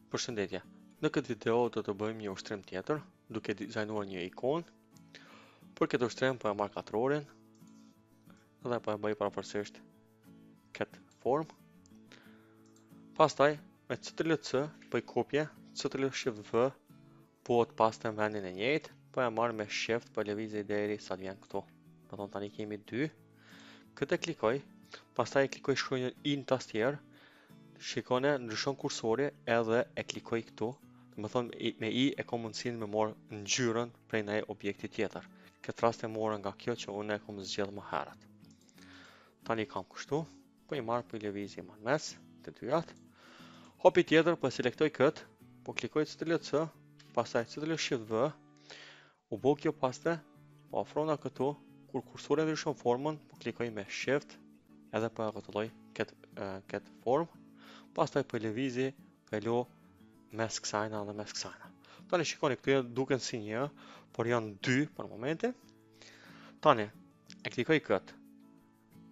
Përshëndetje. Në këtë video do të bëjmë një ushtrim tjetër, duke dizajnuar një ikonë. Për këtë ushtrim po e marr katrorin dhe po e bëj parapërsisht këtë formë. Pastaj me CTRL-C bëj kopje, CTRL-Shift-V bëhet pastaj në vendin e njëjtë, po e marr me Shift po lëvizej deri sa të vjen këtu. Do thonë tani kemi 2. Këtë e klikoj, pastaj e klikoj shkronjën I në tastier. Shikone, ndryshon kursori edhe e klikoj këtu. Më thonë me I e kom mundësinë me morë ngjyrën prej ndaj objekti tjetër. Këtë rast e morë nga kjo që unë e kom zgjedhë më herët. Tani kam kështu, po I marë për lëvizje më në mes të dyrat. Hopi tjetër, po selektoj këtë, po klikoj CTRL-C, pastaj CTRL-Shift-V, u bë kjo pastaj, po afrona këtu, kur kursori ndryshon formën, po klikoj me Shift, edhe po e rrotulloj këtë formë. Pastaj për lëvizi, për lo mes kësajna dhe mes kësajna. Tani shikoni, këtu duken si një, por janë 2 për momente. Tani, e klikoj këtë.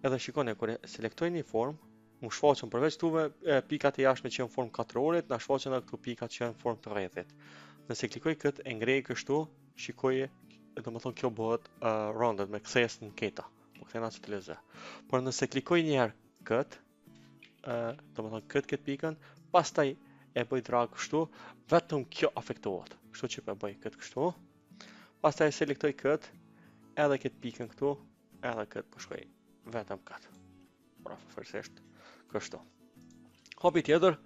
Edhe shikoni, kër e selektoj një formë, mu shfaqen përveç tuve pikat e jashtme që janë formë katrorit, na shfaqen edhe këtu pikat që janë formë të rrethit. Nëse klikoj këtë, e ngrej kështu, shikoj, do më thonë kjo bëhet rounded me kthes në keta. Po kthena CTRL-Z. Por nëse klikoj një herë këtë, do më thonë këtë pikën, pastaj e bëj drag kështu, vetëm kjo afektohet. Kështu që e bëj këtë kështu, pastaj e selektoj këtë, edhe këtë pikën këtu, edhe këtë përshkoj vetëm këtë. Pra fërsisht kështu. Hopi tjetër,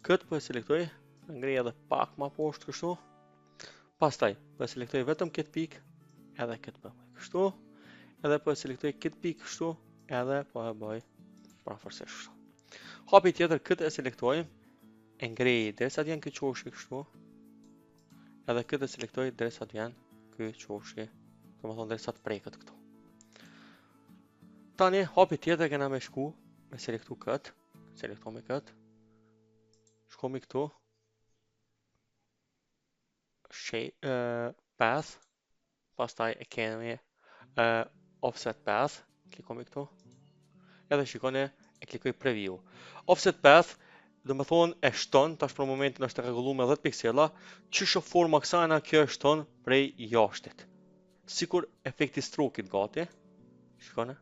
këtë po e selektoj, ngrej edhe pak ma poshtë kështu, pastaj po e selektoj vetëm këtë pikë, edhe këtë po e bëj kështu, edhe po e selektoj këtë pikë kështu, edhe po e bëj pra fërsisht kështu. Hopi tjetër, këtë e selektoj, e ngrej derisa të vjen ky qoshi kështu, edhe këtë e selektoj derisa të vjen ky qoshi, do të thonë derisa të preket këtu. Tani hopi tjetër kena me shku, me selektu këtë, selektomi këtë, shkomi këtu, path, pastaj e kemi offset path, klikomi këtu, edhe shikoni e klikoj preview. Offset path, do më thonë e shton, tash për momentin është rregulluar me 10 piksela, qysho forma kësajna kjo e shton prej jashtit. Sikur efekti strokit gati, shikone.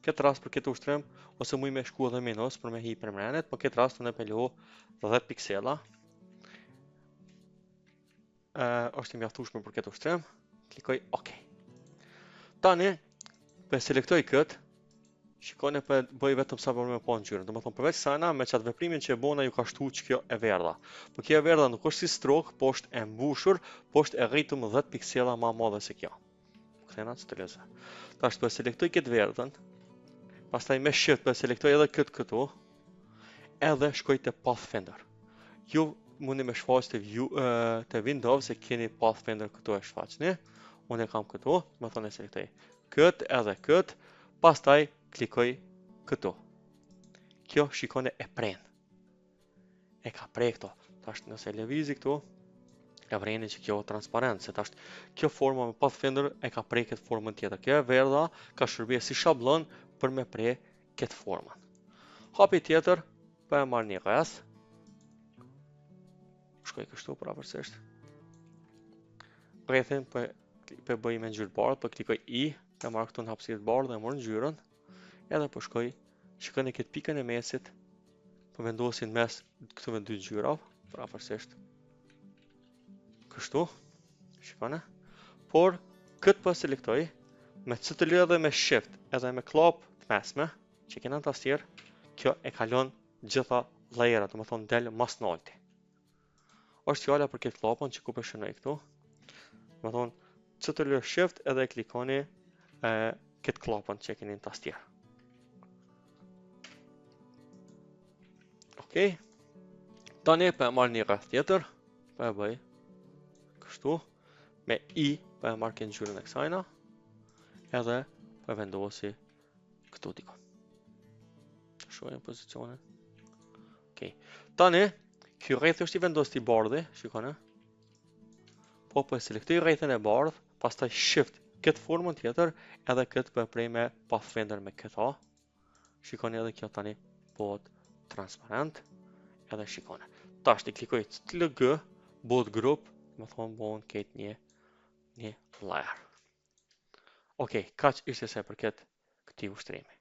Këtë rast për këtë ushtrim, ose muj me shku edhe minus për me hi për mrenet, po këtë rast unë e pelu 10 piksela. Është I mjaftueshme për këtë ushtrim, klikoj OK. Tani, për selektoj këtë, shikoni për bëj vetëm sa për me po ngjyrën. Do më thonë përveç sajna, me qatë veprimin që e bona ju ka shtu që kjo e verdha. Po kjo e verdha nuk është si strok, po është e mbushur, po është e rritur më 10 piksela ma madhe se kjo. Kthena CTRL-Z. Tash për selektoj këtë verdhën, pastaj me Shift për selektoj edhe këtë këtu, edhe shkoj të Pathfinder. Ju mundi me shfaq të Windows se keni Pathfinder këtu e shfaqni. Unë e kam këtu, më thonë e selektoj këtë edhe këtë, pastaj klikoj këtu. Kjo shikone e pren. E ka prej këto. Tash nëse lëvizi këtu, e vreni që kjo transparent, se tash kjo forma me Pathfinder e ka prej këtë formën tjetër. Kjo e verdha ka shërbyer si shablon për me prej këtë formën. Hapi tjetër, po e marr një rreth. Shkoj kështu prapërsisht. Rrethin po bëj me ngjyrë bardhë, po klikoj I, e marr këtu në hapësirë bardhë dhe mor ngjyrën. Edhe po shkoj, shikoni këtë pikën e mesit, po vendosin mes këtu me 2 ngjyrave, prapërsisht kështu, shikoni. Por këtë po selektoj me CTRL dhe me Shift, edhe me klop të mesme, që kena në tastier, kjo e kalon gjitha layerat, do të thonë del mas nalti. Është fjala për këtë klopën që ku po shënoj këtu. Do të thonë CTRL Shift edhe e klikoni këtë klopën që keni në tastier. Okej. Tani po e marr një rreth tjetër, po e bëj kështu, me I po e marr këtë ngjyrën e kësajna, edhe po e vendosi këtu dikon. Shohim pozicionin. Okej. Tani ky rreth është I vendosur I bardhë, shikoni. Po e selektoj rrethin e bardhë, pastaj Shift këtë formën tjetër, edhe këtë po e prej me Pathfinder me këta. Shikoni edhe kjo tani bëhet transparent, edhe shikone. tash ti klikoj CTLG, boot group, më thonë bon ketë një layer. Okej, kaq ishte sa përket këtij ushtrimi.